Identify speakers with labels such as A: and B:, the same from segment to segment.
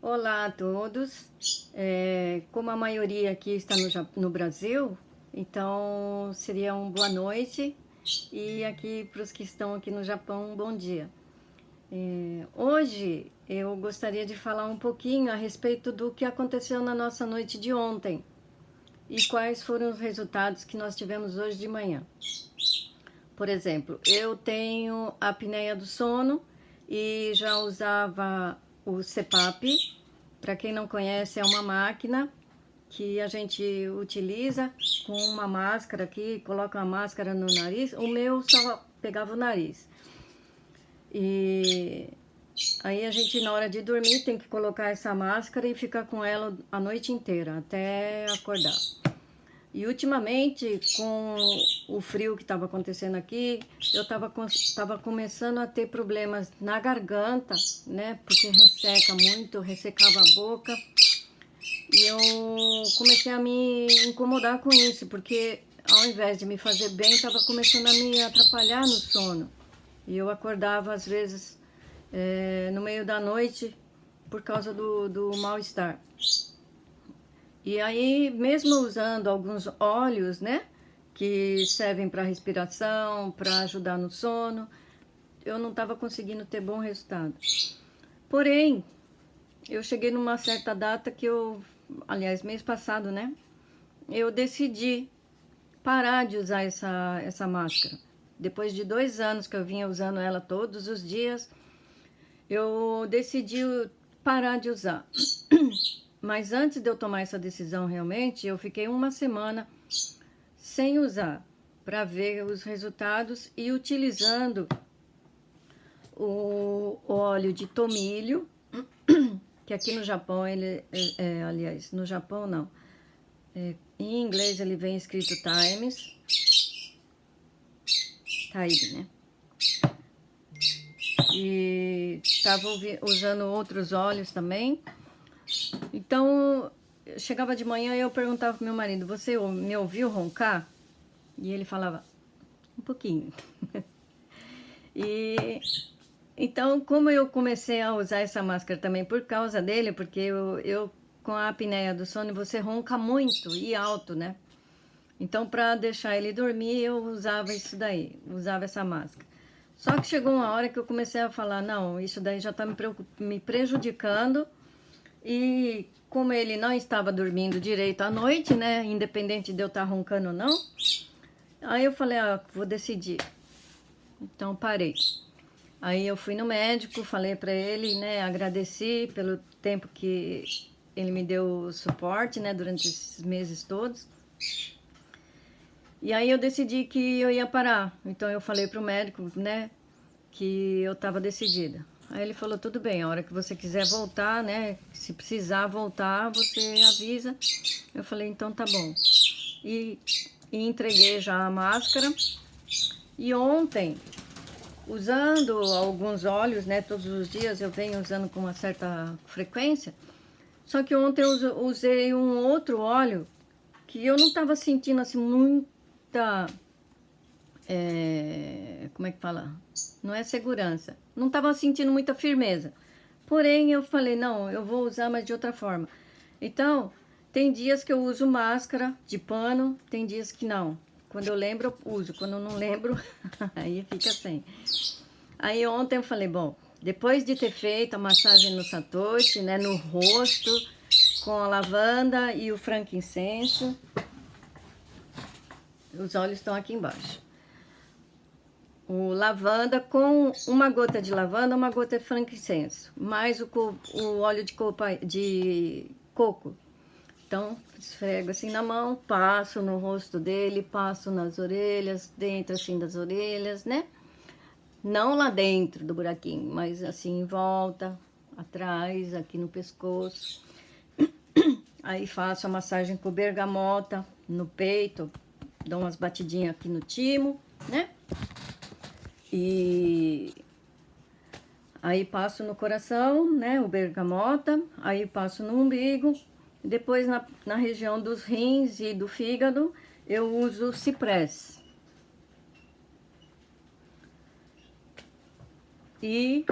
A: Olá a todos. Como a maioria aqui está no Brasil, então seria um boa noite. E aqui para os que estão aqui no Japão, um bom dia. Hoje eu gostaria de falar um pouquinho a respeito do que aconteceu na nossa noite de ontem e quais foram os resultados que nós tivemos hoje de manhã. Por exemplo, eu tenho a apneia do sono e já usava o CPAP. Para quem não conhece, é uma máquina que a gente utiliza com uma máscara aqui, coloca uma máscara no nariz. O meu só pegava o nariz. E aí a gente, na hora de dormir, tem que colocar essa máscara e ficar com ela a noite inteira, até acordar. E ultimamente, com o frio que estava acontecendo aqui, eu estava começando a ter problemas na garganta, né? Porque resseca muito, ressecava a boca. E eu comecei a me incomodar com isso, porque ao invés de me fazer bem, estava começando a me atrapalhar no sono. E eu acordava, às vezes, no meio da noite, por causa do mal-estar. E aí, mesmo usando alguns óleos, né, que servem para respiração, para ajudar no sono, eu não estava conseguindo ter bom resultado. Porém, eu cheguei numa certa data que aliás, mês passado, né, eu decidi parar de usar essa máscara. Depois de 2 anos que eu vinha usando ela todos os dias, eu decidi parar de usar. Mas antes de eu tomar essa decisão realmente, eu fiquei uma semana sem usar para ver os resultados e utilizando o óleo de tomilho, que aqui no Japão aliás, no Japão não. Em inglês ele vem escrito Thyme, né? E estava usando outros óleos também. Então, eu chegava de manhã e eu perguntava pro meu marido, você me ouviu roncar? E ele falava, um pouquinho. E então, como eu comecei a usar essa máscara também por causa dele, porque eu com a apneia do sono, você ronca muito e alto, né? Então, para deixar ele dormir, eu usava isso daí, usava essa máscara. Só que chegou uma hora que eu comecei a falar, não, isso daí já está me prejudicando. E como ele não estava dormindo direito à noite, né, independente de eu estar roncando ou não, aí eu falei, vou decidir. Então parei. Aí eu fui no médico, falei para ele, né, agradeci pelo tempo que ele me deu suporte, né, durante esses meses todos. E aí eu decidi que eu ia parar. Então eu falei pro médico, né, que eu estava decidida. Aí ele falou, tudo bem, a hora que você quiser voltar, né, se precisar voltar, você avisa. Eu falei, então tá bom. E entreguei já a máscara. E ontem, usando alguns óleos, né, todos os dias eu venho usando com uma certa frequência. Só que ontem eu usei um outro óleo que eu não estava sentindo assim muita, como é que fala? Não é segurança. Não estava sentindo muita firmeza. Porém, eu falei, não, eu vou usar, mas de outra forma. Então, tem dias que eu uso máscara de pano, tem dias que não. Quando eu lembro, eu uso. Quando eu não lembro, aí fica sem. Aí ontem eu falei, bom, depois de ter feito a massagem no satoshi, né, no rosto, com a lavanda e o frankincenso, os olhos estão aqui embaixo. O lavanda com uma gota de lavanda, uma gota de frankincenso, mais o óleo de coco. Então, esfrego assim na mão, passo no rosto dele, passo nas orelhas, dentro assim das orelhas, né? Não lá dentro do buraquinho, mas assim em volta, atrás, aqui no pescoço. Aí faço a massagem com bergamota no peito, dou umas batidinhas aqui no timo, né? E aí passo no coração, né, o bergamota, aí passo no umbigo, depois na região dos rins e do fígado eu uso ciprés. E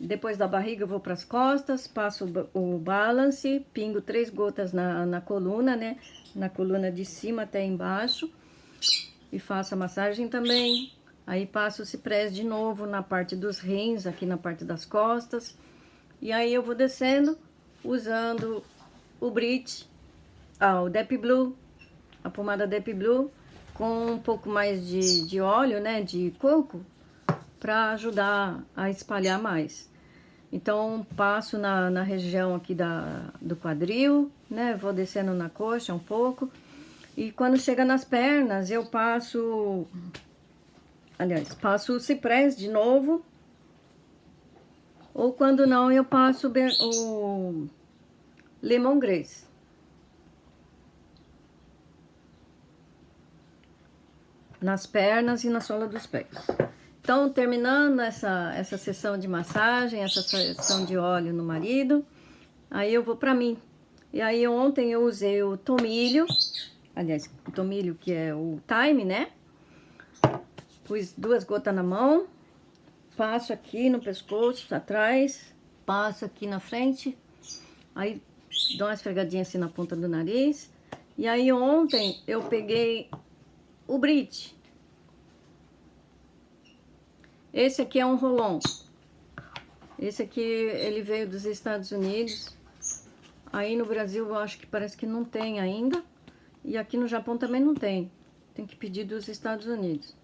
A: Depois da barriga eu vou para as costas, passo o balance, pingo 3 gotas na coluna, né? Na coluna de cima até embaixo. E faço a massagem também. Aí passo o ciprés de novo na parte dos rins, aqui na parte das costas. E aí eu vou descendo usando o Brit, o Deep Blue, a pomada Deep Blue, com um pouco mais de óleo, né, de coco, para ajudar a espalhar mais. Então, passo na região aqui do quadril, né, vou descendo na coxa um pouco. E quando chega nas pernas, eu passo... Aliás, passo o ciprés de novo. Ou quando não, eu passo o lemongrass. Nas pernas e na sola dos pés. Então, terminando essa sessão de massagem, essa sessão de óleo no marido, aí eu vou pra mim. E aí ontem eu usei o tomilho, aliás, o tomilho que é o thyme, né? Pus 2 gotas na mão, passo aqui no pescoço, atrás, passo aqui na frente, aí dou uma esfregadinha assim na ponta do nariz. E aí ontem eu peguei o Brit. Esse aqui é um Rolon. Esse aqui, ele veio dos Estados Unidos. Aí no Brasil eu acho que parece que não tem ainda. E aqui no Japão também não tem. Tem que pedir dos Estados Unidos.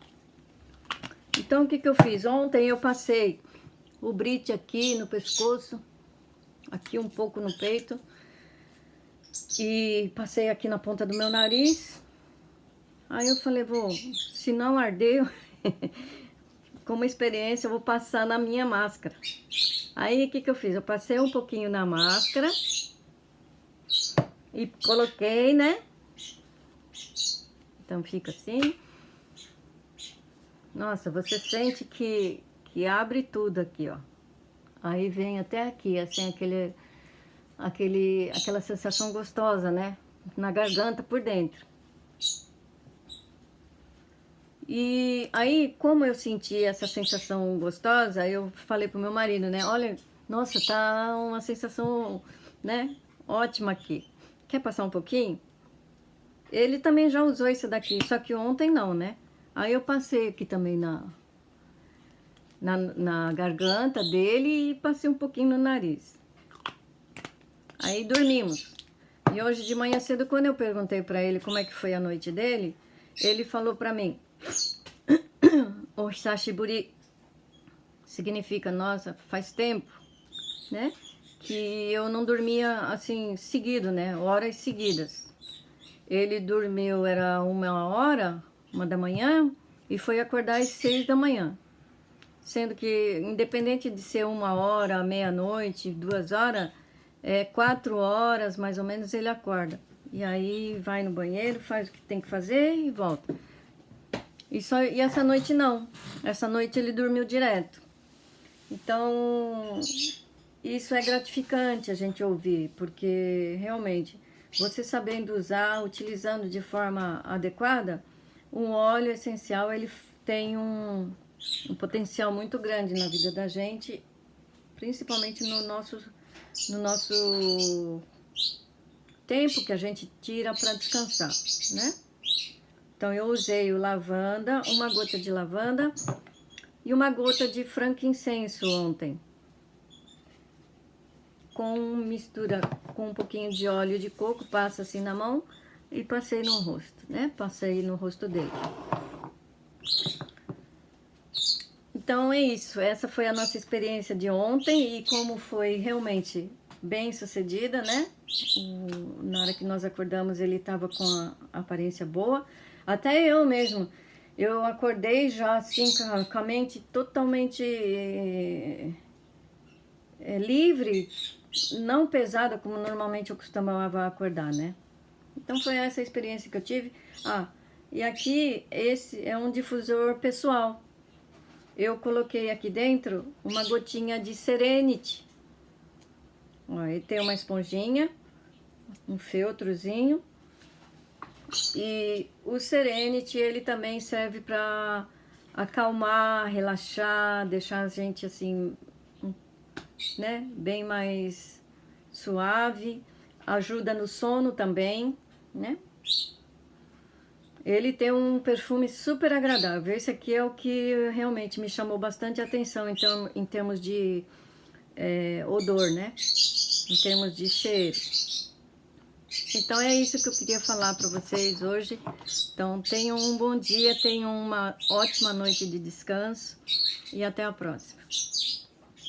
A: Então o que que eu fiz? Ontem eu passei o Brit aqui no pescoço. Aqui um pouco no peito. E passei aqui na ponta do meu nariz. Aí eu falei, se não arder, como experiência, eu vou passar na minha máscara. Aí, o que que eu fiz? Eu passei um pouquinho na máscara e coloquei, né? Então, fica assim. Nossa, você sente que abre tudo aqui, ó. Aí vem até aqui, assim, aquela sensação gostosa, né? Na garganta por dentro. E aí, como eu senti essa sensação gostosa, eu falei pro meu marido, né? Olha, nossa, tá uma sensação, né? Ótima aqui. Quer passar um pouquinho? Ele também já usou esse daqui, só que ontem não, né? Aí eu passei aqui também na garganta dele e passei um pouquinho no nariz. Aí dormimos. E hoje de manhã cedo, quando eu perguntei pra ele como é que foi a noite dele, ele falou pra mim... O Hisashiburi significa, nossa, faz tempo, né? Que eu não dormia assim, seguido, né? Horas seguidas. Ele dormiu, era 1h, 1 da manhã, e foi acordar às 6 da manhã. Sendo que, independente de ser 1h, meia-noite, 2 horas, 4 horas mais ou menos ele acorda. E aí vai no banheiro, faz o que tem que fazer e volta. E essa noite não. Essa noite ele dormiu direto. Então, isso é gratificante a gente ouvir, porque realmente, você sabendo usar, utilizando de forma adequada, um óleo essencial, ele tem um potencial muito grande na vida da gente, principalmente no nosso tempo que a gente tira para descansar, né? Então, eu usei o lavanda, 1 gota de lavanda e 1 gota de frankincenso ontem. Com mistura com um pouquinho de óleo de coco, passa assim na mão e passei no rosto, né? Passei no rosto dele. Então, é isso. Essa foi a nossa experiência de ontem e como foi realmente bem sucedida, né? Na hora que nós acordamos, ele estava com a aparência boa. Até eu mesmo, eu acordei já assim com a mente totalmente livre, não pesada como normalmente eu costumava acordar, né? Então foi essa a experiência que eu tive. E aqui esse é um difusor pessoal. Eu coloquei aqui dentro 1 gotinha de Serenity. Ó, ele tem uma esponjinha, um feltrozinho. E o Serenity, ele também serve para acalmar, relaxar, deixar a gente assim né? Bem mais suave, ajuda no sono também, né? Ele tem um perfume super agradável. Esse aqui é o que realmente me chamou bastante atenção em termos de odor, né? Em termos de cheiro. Então é isso que eu queria falar para vocês hoje. Então tenham um bom dia, tenham uma ótima noite de descanso e até a próxima.